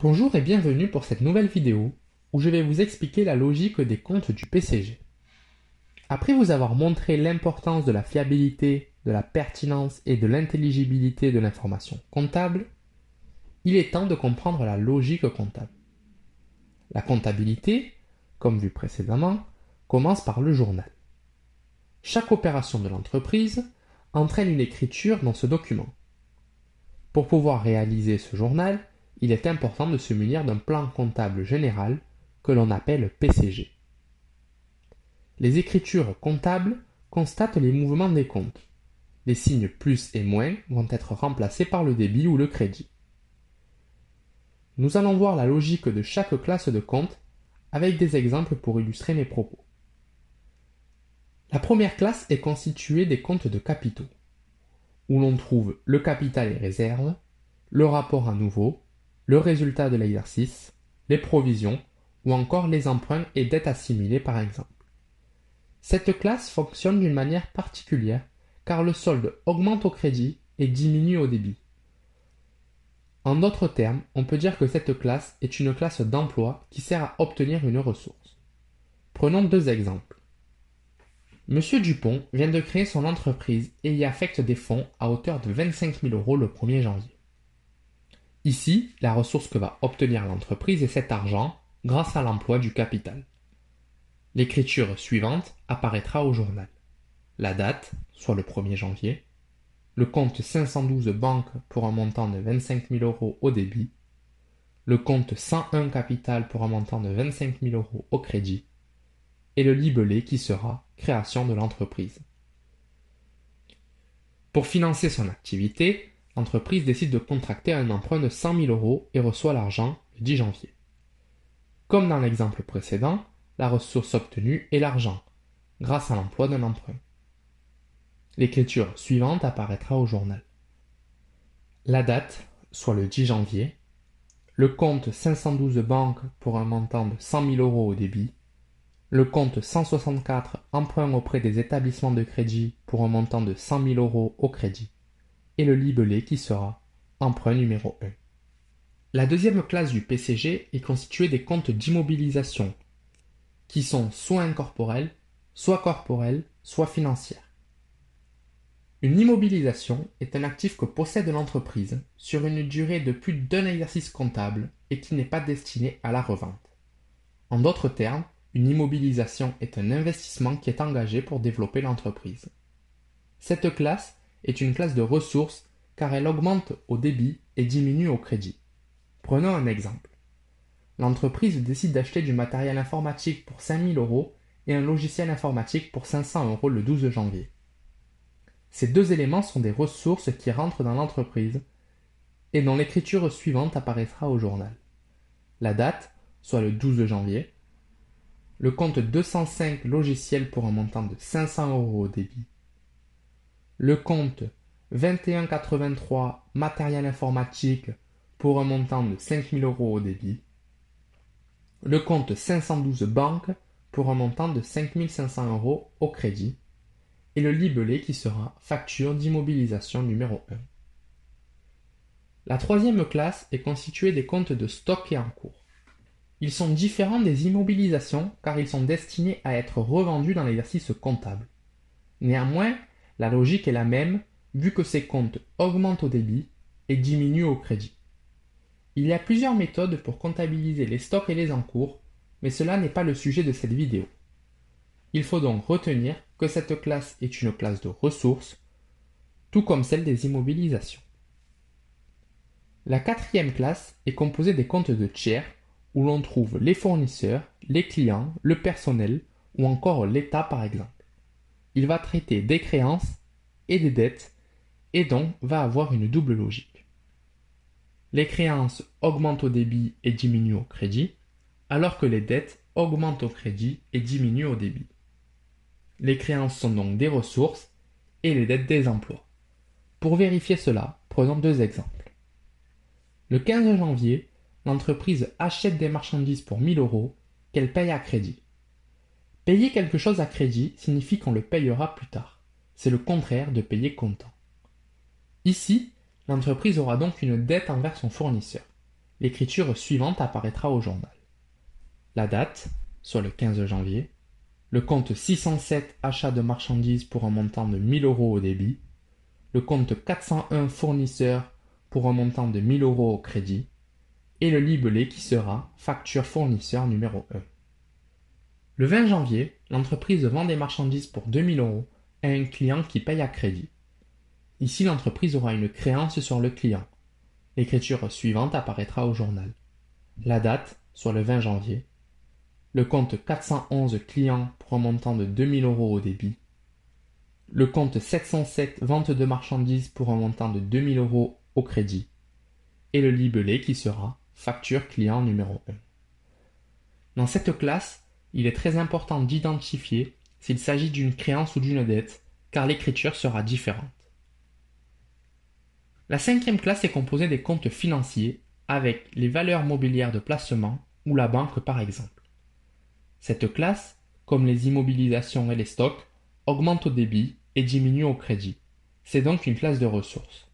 Bonjour et bienvenue pour cette nouvelle vidéo où je vais vous expliquer la logique des comptes du PCG. Après vous avoir montré l'importance de la fiabilité, de la pertinence et de l'intelligibilité de l'information comptable, il est temps de comprendre la logique comptable. La comptabilité, comme vu précédemment, commence par le journal. Chaque opération de l'entreprise entraîne une écriture dans ce document. Pour pouvoir réaliser ce journal, il est important de se munir d'un plan comptable général que l'on appelle PCG. Les écritures comptables constatent les mouvements des comptes. Les signes plus et moins vont être remplacés par le débit ou le crédit. Nous allons voir la logique de chaque classe de compte avec des exemples pour illustrer mes propos. La première classe est constituée des comptes de capitaux, où l'on trouve le capital et réserves, le rapport à nouveau, le résultat de l'exercice, les provisions ou encore les emprunts et dettes assimilées par exemple. Cette classe fonctionne d'une manière particulière car le solde augmente au crédit et diminue au débit. En d'autres termes, on peut dire que cette classe est une classe d'emploi qui sert à obtenir une ressource. Prenons deux exemples. Monsieur Dupont vient de créer son entreprise et y affecte des fonds à hauteur de 25 000 € le 1er janvier. Ici, la ressource que va obtenir l'entreprise est cet argent grâce à l'emploi du capital. L'écriture suivante apparaîtra au journal. La date, soit le 1er janvier, le compte 512 banque pour un montant de 25 000 € au débit, le compte 101 capital pour un montant de 25 000 € au crédit, et le libellé qui sera création de l'entreprise. Pour financer son activité, l'entreprise décide de contracter un emprunt de 100 000 € et reçoit l'argent le 10 janvier. Comme dans l'exemple précédent, la ressource obtenue est l'argent, grâce à l'emploi d'un emprunt. L'écriture suivante apparaîtra au journal. La date, soit le 10 janvier, le compte 512 banque pour un montant de 100 000 € au débit, le compte 164 emprunt auprès des établissements de crédit pour un montant de 100 000 € au crédit, et le libellé qui sera emprunt numéro 1. La deuxième classe du PCG est constituée des comptes d'immobilisation, qui sont soit incorporels, soit financières. Une immobilisation est un actif que possède l'entreprise sur une durée de plus d'un exercice comptable et qui n'est pas destiné à la revente. En d'autres termes, une immobilisation est un investissement qui est engagé pour développer l'entreprise. Cette classe est une classe de ressources car elle augmente au débit et diminue au crédit. Prenons un exemple. L'entreprise décide d'acheter du matériel informatique pour 5 000 € et un logiciel informatique pour 500 € le 12 janvier. Ces deux éléments sont des ressources qui rentrent dans l'entreprise et dont l'écriture suivante apparaîtra au journal. La date, soit le 12 janvier, le compte 205 logiciel pour un montant de 500 € au débit, le compte 2183 matériel informatique pour un montant de 5 000 € au débit, le compte 512 banque pour un montant de 5 500 € au crédit, et le libellé qui sera facture d'immobilisation numéro 1. La troisième classe est constituée des comptes de stock et en cours. Ils sont différents des immobilisations car ils sont destinés à être revendus dans l'exercice comptable. Néanmoins, la logique est la même vu que ces comptes augmentent au débit et diminuent au crédit. Il y a plusieurs méthodes pour comptabiliser les stocks et les encours, mais cela n'est pas le sujet de cette vidéo. Il faut donc retenir que cette classe est une classe de ressources, tout comme celle des immobilisations. La quatrième classe est composée des comptes de tiers, où l'on trouve les fournisseurs, les clients, le personnel ou encore l'État par exemple. Il va traiter des créances et des dettes et donc va avoir une double logique. Les créances augmentent au débit et diminuent au crédit, alors que les dettes augmentent au crédit et diminuent au débit. Les créances sont donc des ressources et les dettes des emplois. Pour vérifier cela, prenons deux exemples. Le 15 janvier, l'entreprise achète des marchandises pour 1 000 € qu'elle paye à crédit. Payer quelque chose à crédit signifie qu'on le payera plus tard. C'est le contraire de payer comptant. Ici, l'entreprise aura donc une dette envers son fournisseur. l'écriture suivante apparaîtra au journal. La date, soit le 15 janvier, le compte 607 achat de marchandises pour un montant de 1000 € au débit, le compte 401 fournisseur pour un montant de 1000 € au crédit, et le libellé qui sera facture fournisseur numéro 1. Le 20 janvier, l'entreprise vend des marchandises pour 2000 € à un client qui paye à crédit. Ici, l'entreprise aura une créance sur le client. L'écriture suivante apparaîtra au journal. La date, soit le 20 janvier, le compte 411 client pour un montant de 2000 € au débit, le compte 707 vente de marchandises pour un montant de 2000 € au crédit, et le libellé qui sera facture client numéro 1. Dans cette classe, il est très important d'identifier s'il s'agit d'une créance ou d'une dette, car l'écriture sera différente. La 5e classe est composée des comptes financiers avec les valeurs mobilières de placement ou la banque par exemple. Cette classe, comme les immobilisations et les stocks, augmente au débit et diminue au crédit. C'est donc une classe de ressources.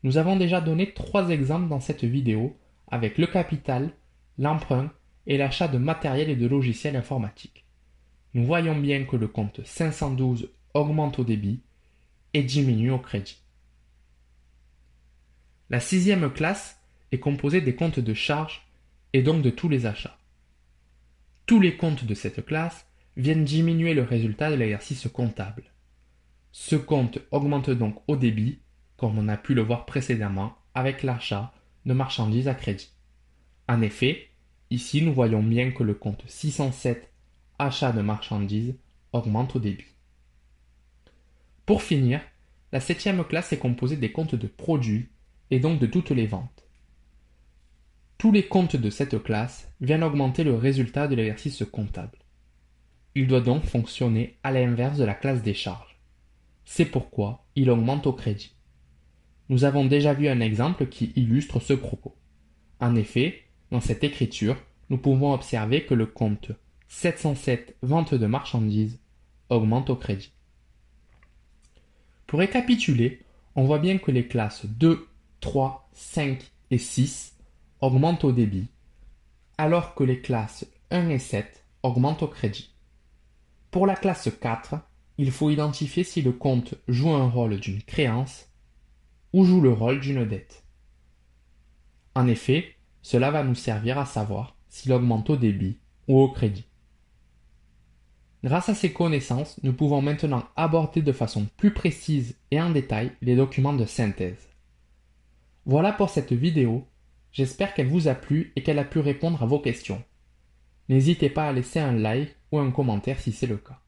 Nous avons déjà donné 3 exemples dans cette vidéo avec le capital, l'emprunt et l'achat de matériel et de logiciels informatiques. Nous voyons bien que le compte 512 augmente au débit et diminue au crédit. La 6e classe est composée des comptes de charge et donc de tous les achats. Tous les comptes de cette classe viennent diminuer le résultat de l'exercice comptable. Ce compte augmente donc au débit, comme on a pu le voir précédemment avec l'achat de marchandises à crédit. En effet, ici nous voyons bien que le compte 607 achat de marchandises augmente au débit. Pour finir, la 7e classe est composée des comptes de produits et donc de toutes les ventes. Tous les comptes de cette classe viennent augmenter le résultat de l'exercice comptable. Il doit donc fonctionner à l'inverse de la classe des charges. C'est pourquoi il augmente au crédit. Nous avons déjà vu un exemple qui illustre ce propos. En effet, dans cette écriture, nous pouvons observer que le compte 707 vente de marchandises augmente au crédit. Pour récapituler, on voit bien que les classes 2, 3, 5 et 6 augmentent au débit, alors que les classes 1 et 7 augmentent au crédit. Pour la classe 4, il faut identifier si le compte joue un rôle d'une créance ou joue le rôle d'une dette. En effet, cela va nous servir à savoir s'il augmente au débit ou au crédit. Grâce à ces connaissances, nous pouvons maintenant aborder de façon plus précise et en détail les documents de synthèse. Voilà pour cette vidéo, j'espère qu'elle vous a plu et qu'elle a pu répondre à vos questions. N'hésitez pas à laisser un like ou un commentaire si c'est le cas.